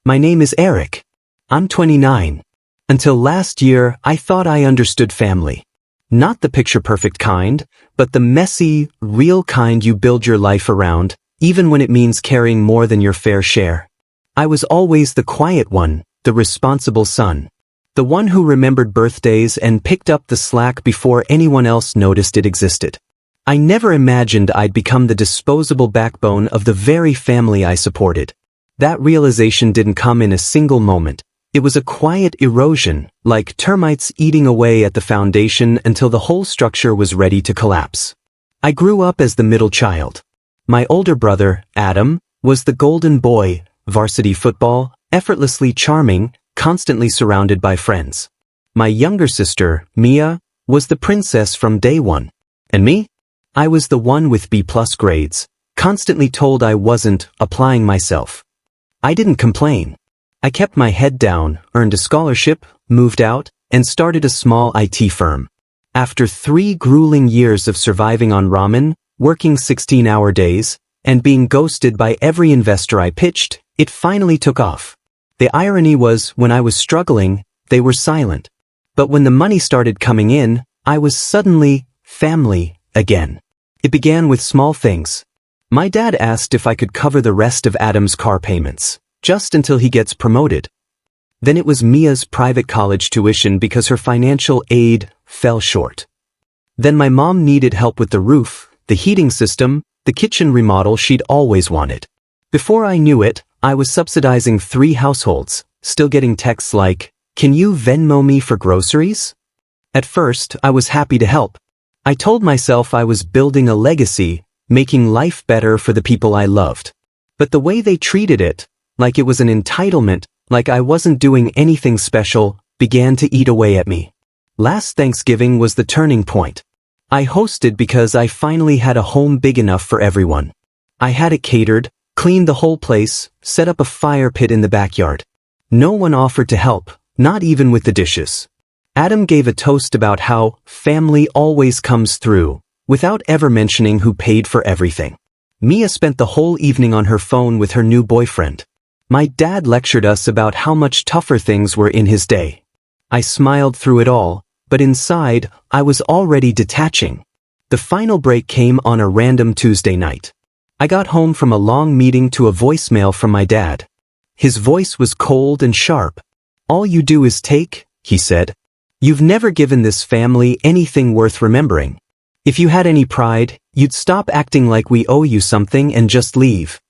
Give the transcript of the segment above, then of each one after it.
My name is Eric. I'm 29. Until last year, I thought I understood family. Not the picture-perfect kind, but the messy, real kind you build your life around, even when it means carrying more than your fair share. I was always the quiet one, the responsible son. The one who remembered birthdays and picked up the slack before anyone else noticed it existed. I never imagined I'd become the disposable backbone of the very family I supported. That realization didn't come in a single moment. It was a quiet erosion, like termites eating away at the foundation until the whole structure was ready to collapse. I grew up as the middle child. My older brother, Adam, was the golden boy, varsity football, effortlessly charming, constantly surrounded by friends. My younger sister, Mia, was the princess from day one. And me? I was the one with B+ grades, constantly told I wasn't applying myself. I didn't complain. I kept my head down, earned a scholarship, moved out, and started a small IT firm. After 3 grueling years of surviving on ramen, working 16-hour days, and being ghosted by every investor I pitched, it finally took off. The irony was, when I was struggling, they were silent. But when the money started coming in, I was suddenly family again. It began with small things. My dad asked if I could cover the rest of Adam's car payments, just until he gets promoted. Then it was Mia's private college tuition because her financial aid fell short. Then my mom needed help with the roof, the heating system, the kitchen remodel she'd always wanted. Before I knew it, I was subsidizing 3 households, still getting texts like, "Can you Venmo me for groceries?" At first, I was happy to help. I told myself I was building a legacy, making life better for the people I loved. But the way they treated it, like it was an entitlement, like I wasn't doing anything special, began to eat away at me. Last Thanksgiving was the turning point. I hosted because I finally had a home big enough for everyone. I had it catered, cleaned the whole place, set up a fire pit in the backyard. No one offered to help, not even with the dishes. Adam gave a toast about how family always comes through, without ever mentioning who paid for everything. Mia spent the whole evening on her phone with her new boyfriend. My dad lectured us about how much tougher things were in his day. I smiled through it all, but inside, I was already detaching. The final break came on a random Tuesday night. I got home from a long meeting to a voicemail from my dad. His voice was cold and sharp. "All you do is take," he said. "You've never given this family anything worth remembering. If you had any pride, you'd stop acting like we owe you something and just leave."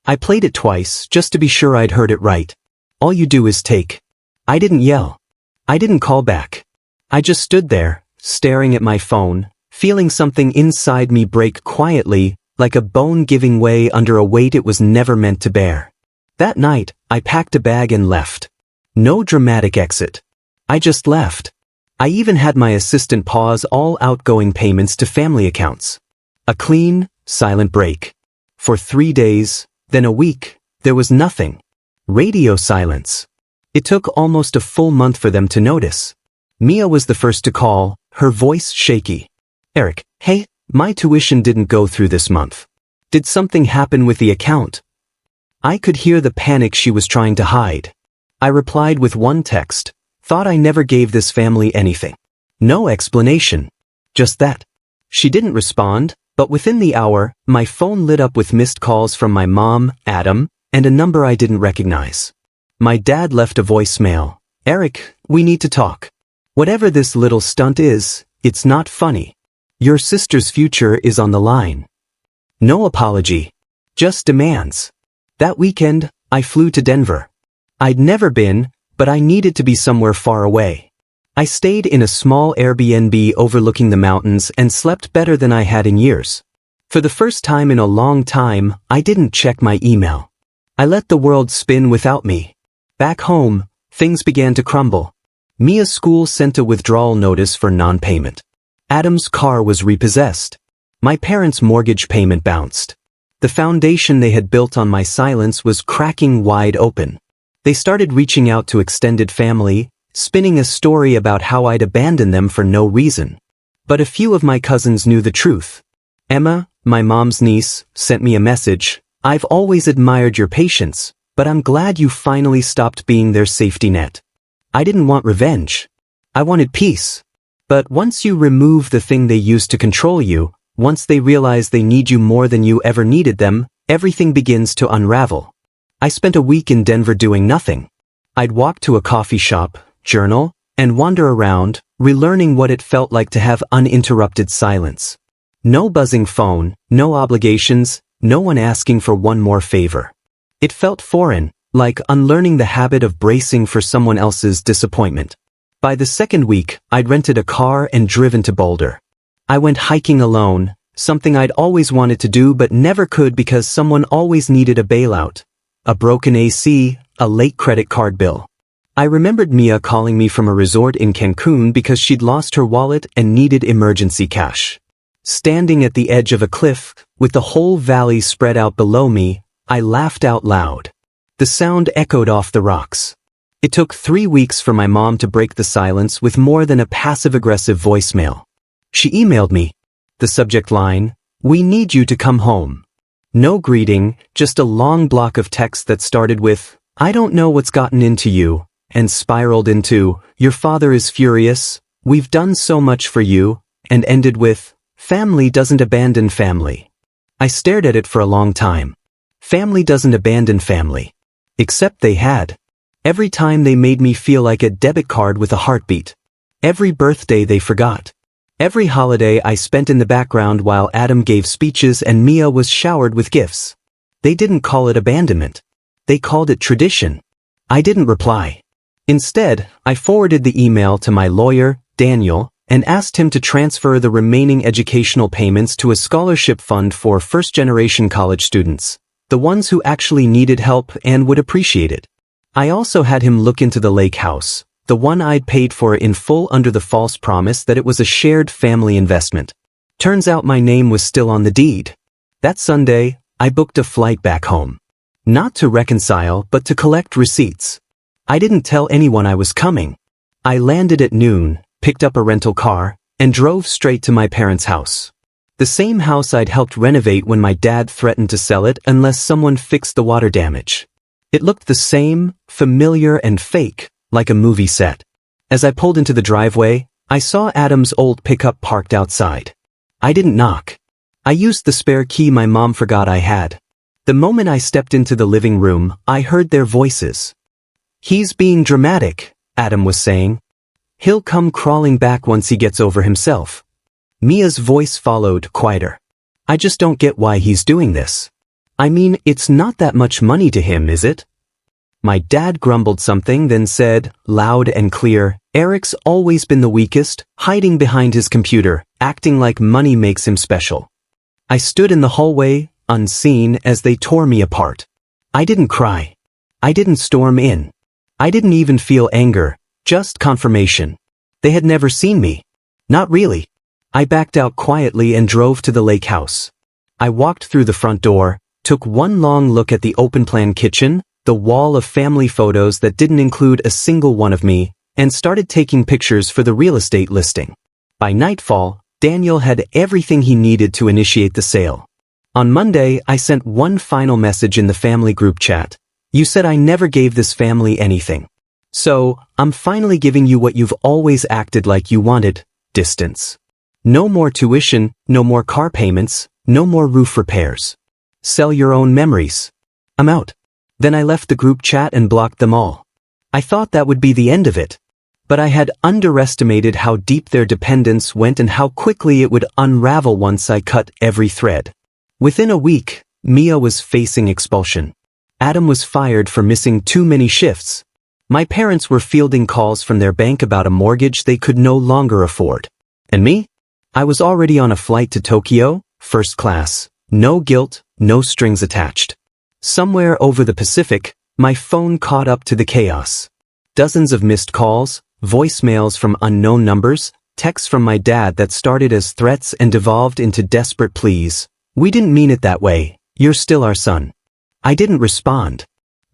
I played it twice, just to be sure I'd heard it right. "All you do is take." I didn't yell. I didn't call back. I just stood there, staring at my phone, feeling something inside me break quietly, like a bone giving way under a weight it was never meant to bear. That night, I packed a bag and left. No dramatic exit. I just left. I even had my assistant pause all outgoing payments to family accounts. A clean, silent break. For 3 days, then a week, there was nothing. Radio silence. It took almost a full month for them to notice. Mia was the first to call, her voice shaky. "Eric, hey, my tuition didn't go through this month. Did something happen with the account?" I could hear the panic she was trying to hide. I replied with one text, "Thought I never gave this family anything." No explanation. Just that. She didn't respond, but within the hour, my phone lit up with missed calls from my mom, Adam, and a number I didn't recognize. My dad left a voicemail. "Eric, we need to talk. Whatever this little stunt is, it's not funny. Your sister's future is on the line." No apology. Just demands. That weekend, I flew to Denver. I'd never been, but I needed to be somewhere far away. I stayed in a small Airbnb overlooking the mountains and slept better than I had in years. For the first time in a long time, I didn't check my email. I let the world spin without me. Back home, things began to crumble. Mia's school sent a withdrawal notice for non-payment. Adam's car was repossessed. My parents' mortgage payment bounced. The foundation they had built on my silence was cracking wide open. They started reaching out to extended family, spinning a story about how I'd abandoned them for no reason. But a few of my cousins knew the truth. Emma, my mom's niece, sent me a message. "I've always admired your patience. But I'm glad you finally stopped being their safety net. I didn't want revenge. I wanted peace. But once you remove the thing they used to control you, once they realize they need you more than you ever needed them, everything begins to unravel. I spent a week in Denver doing nothing. I'd walk to a coffee shop, journal, and wander around, relearning what it felt like to have uninterrupted silence. No buzzing phone, no obligations, no one asking for one more favor. It felt foreign, like unlearning the habit of bracing for someone else's disappointment. By the second week, I'd rented a car and driven to Boulder. I went hiking alone, something I'd always wanted to do but never could because someone always needed a bailout. A broken AC, a late credit card bill. I remembered Mia calling me from a resort in Cancun because she'd lost her wallet and needed emergency cash. Standing at the edge of a cliff, with the whole valley spread out below me, I laughed out loud. The sound echoed off the rocks. It took 3 weeks for my mom to break the silence with more than a passive-aggressive voicemail. She emailed me. The subject line, "We need you to come home." No greeting, just a long block of text that started with, "I don't know what's gotten into you," and spiraled into, "Your father is furious, we've done so much for you," and ended with, "Family doesn't abandon family." I stared at it for a long time. Family doesn't abandon family. Except they had. Every time they made me feel like a debit card with a heartbeat. Every birthday they forgot. Every holiday I spent in the background while Adam gave speeches and Mia was showered with gifts. They didn't call it abandonment. They called it tradition. I didn't reply. Instead, I forwarded the email to my lawyer, Daniel, and asked him to transfer the remaining educational payments to a scholarship fund for first-generation college students, the ones who actually needed help and would appreciate it. I also had him look into the lake house, the one I'd paid for in full under the false promise that it was a shared family investment. Turns out my name was still on the deed. That Sunday, I booked a flight back home. Not to reconcile, but to collect receipts. I didn't tell anyone I was coming. I landed at noon, picked up a rental car, and drove straight to my parents' house. The same house I'd helped renovate when my dad threatened to sell it unless someone fixed the water damage. It looked the same, familiar and fake, like a movie set. As I pulled into the driveway, I saw Adam's old pickup parked outside. I didn't knock. I used the spare key my mom forgot I had. The moment I stepped into the living room, I heard their voices. "He's being dramatic," Adam was saying. "He'll come crawling back once he gets over himself." Mia's voice followed, quieter. "I just don't get why he's doing this. I mean, it's not that much money to him, is it?" My dad grumbled something, then said, loud and clear, "Eric's always been the weakest, hiding behind his computer, acting like money makes him special." I stood in the hallway, unseen, as they tore me apart. I didn't cry. I didn't storm in. I didn't even feel anger, just confirmation. They had never seen me. Not really. I backed out quietly and drove to the lake house. I walked through the front door, took one long look at the open-plan kitchen, the wall of family photos that didn't include a single one of me, and started taking pictures for the real estate listing. By nightfall, Daniel had everything he needed to initiate the sale. On Monday, I sent one final message in the family group chat. "You said I never gave this family anything. So, I'm finally giving you what you've always acted like you wanted, distance. No more tuition, no more car payments, no more roof repairs. Sell your own memories. I'm out." Then I left the group chat and blocked them all. I thought that would be the end of it. But I had underestimated how deep their dependence went and how quickly it would unravel once I cut every thread. Within a week, Mia was facing expulsion. Adam was fired for missing too many shifts. My parents were fielding calls from their bank about a mortgage they could no longer afford. And me? I was already on a flight to Tokyo, first class. No guilt, no strings attached. Somewhere over the Pacific, my phone caught up to the chaos. Dozens of missed calls, voicemails from unknown numbers, texts from my dad that started as threats and devolved into desperate pleas. "We didn't mean it that way. You're still our son." I didn't respond.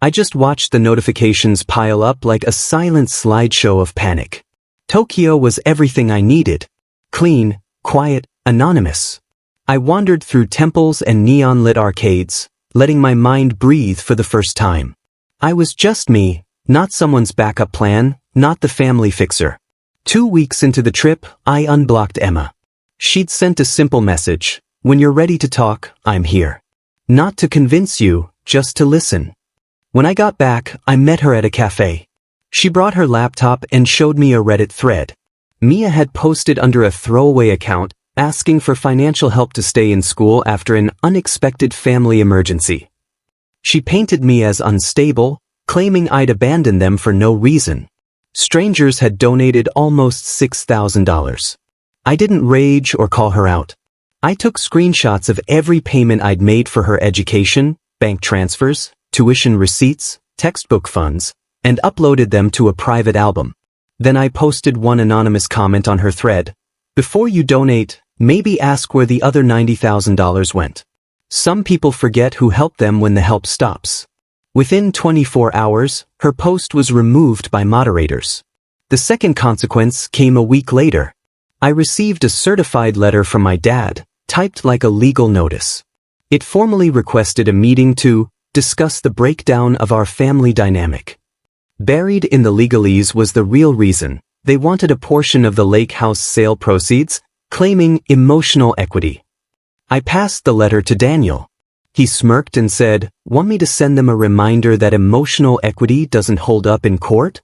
I just watched the notifications pile up like a silent slideshow of panic. Tokyo was everything I needed. Clean, quiet, anonymous. I wandered through temples and neon-lit arcades, letting my mind breathe for the first time. I was just me, not someone's backup plan, not the family fixer. 2 weeks into the trip, I unblocked Emma. She'd sent a simple message: when you're ready to talk, I'm here. Not to convince you, just to listen. When I got back, I met her at a cafe. She brought her laptop and showed me a Reddit thread. Mia had posted under a throwaway account, asking for financial help to stay in school after an unexpected family emergency. She painted me as unstable, claiming I'd abandoned them for no reason. Strangers had donated almost $6,000. I didn't rage or call her out. I took screenshots of every payment I'd made for her education, bank transfers, tuition receipts, textbook funds, and uploaded them to a private album. Then I posted one anonymous comment on her thread: before you donate, maybe ask where the other $90,000 went. Some people forget who helped them when the help stops. Within 24 hours, her post was removed by moderators. The second consequence came a week later. I received a certified letter from my dad, typed like a legal notice. It formally requested a meeting to discuss the breakdown of our family dynamic. Buried in the legalese was the real reason. They wanted a portion of the lake house sale proceeds, claiming emotional equity. I passed the letter to Daniel. He smirked and said, "Want me to send them a reminder that emotional equity doesn't hold up in court?"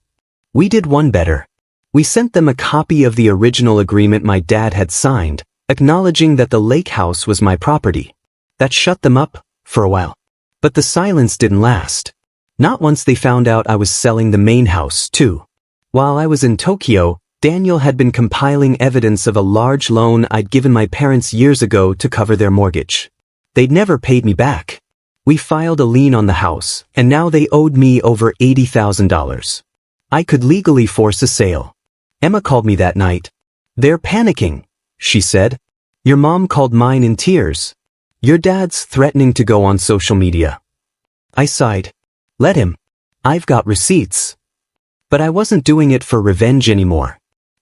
We did one better. We sent them a copy of the original agreement my dad had signed, acknowledging that the lake house was my property. That shut them up, for a while. But the silence didn't last. Not once they found out I was selling the main house, too. While I was in Tokyo, Daniel had been compiling evidence of a large loan I'd given my parents years ago to cover their mortgage. They'd never paid me back. We filed a lien on the house, and now they owed me over $80,000. I could legally force a sale. Emma called me that night. "They're panicking," she said. "Your mom called mine in tears. Your dad's threatening to go on social media." I sighed. Let him. I've got receipts. But I wasn't doing it for revenge anymore.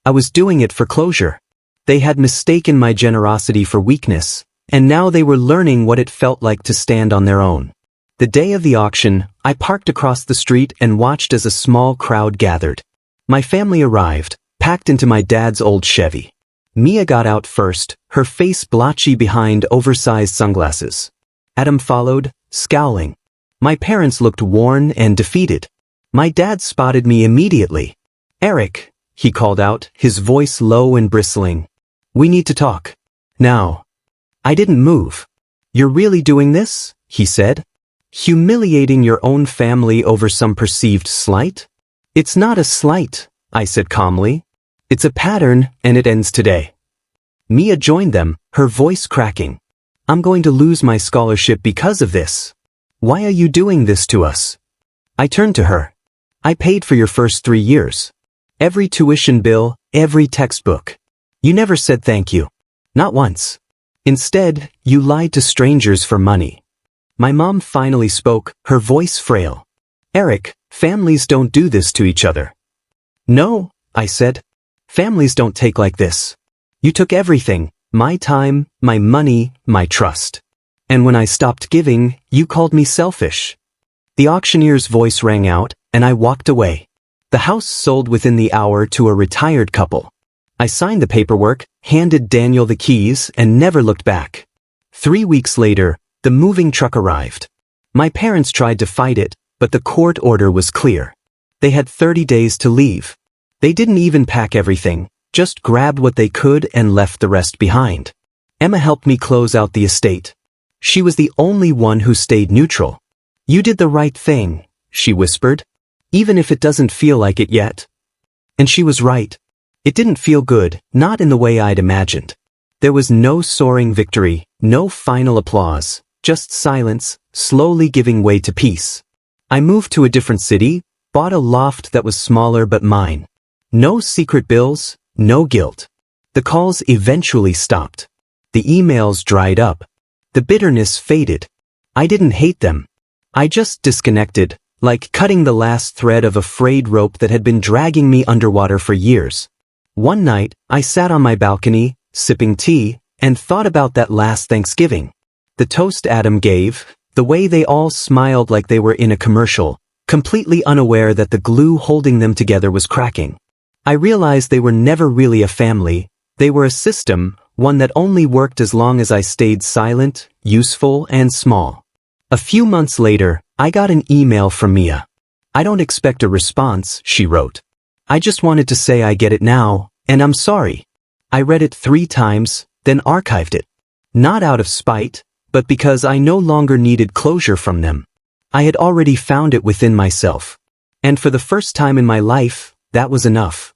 I was doing it for closure. They had mistaken my generosity for weakness, and now they were learning what it felt like to stand on their own. The day of the auction, I parked across the street and watched as a small crowd gathered. My family arrived, packed into my dad's old Chevy. Mia got out first, her face blotchy behind oversized sunglasses. Adam followed, scowling. My parents looked worn and defeated. My dad spotted me immediately. "Eric," he called out, his voice low and bristling. "We need to talk. Now." I didn't move. "You're really doing this?" he said. "Humiliating your own family over some perceived slight?" "It's not a slight," I said calmly. "It's a pattern, and it ends today." Mia joined them, her voice cracking. "I'm going to lose my scholarship because of this. Why are you doing this to us?" I turned to her. "I paid for your first 3 years. Every tuition bill, every textbook. You never said thank you. Not once. Instead, you lied to strangers for money." My mom finally spoke, her voice frail. "Eric, families don't do this to each other." "No," I said. "Families don't take like this. You took everything, my time, my money, my trust. And when I stopped giving, you called me selfish." The auctioneer's voice rang out, and I walked away. The house sold within the hour to a retired couple. I signed the paperwork, handed Daniel the keys, and never looked back. 3 weeks later, the moving truck arrived. My parents tried to fight it, but the court order was clear. They had 30 days to leave. They didn't even pack everything, just grabbed what they could and left the rest behind. Emma helped me close out the estate. She was the only one who stayed neutral. "You did the right thing," she whispered, "even if it doesn't feel like it yet." And she was right. It didn't feel good, not in the way I'd imagined. There was no soaring victory, no final applause, just silence, slowly giving way to peace. I moved to a different city, bought a loft that was smaller but mine. No secret bills, no guilt. The calls eventually stopped. The emails dried up. The bitterness faded. I didn't hate them. I just disconnected, like cutting the last thread of a frayed rope that had been dragging me underwater for years. One night, I sat on my balcony, sipping tea, and thought about that last Thanksgiving. The toast Adam gave, the way they all smiled like they were in a commercial, completely unaware that the glue holding them together was cracking. I realized they were never really a family, they were a system, one that only worked as long as I stayed silent, useful, and small. A few months later, I got an email from Mia. "I don't expect a response," she wrote. "I just wanted to say I get it now, and I'm sorry." I read it 3 times, then archived it. Not out of spite, but because I no longer needed closure from them. I had already found it within myself. And for the first time in my life, that was enough.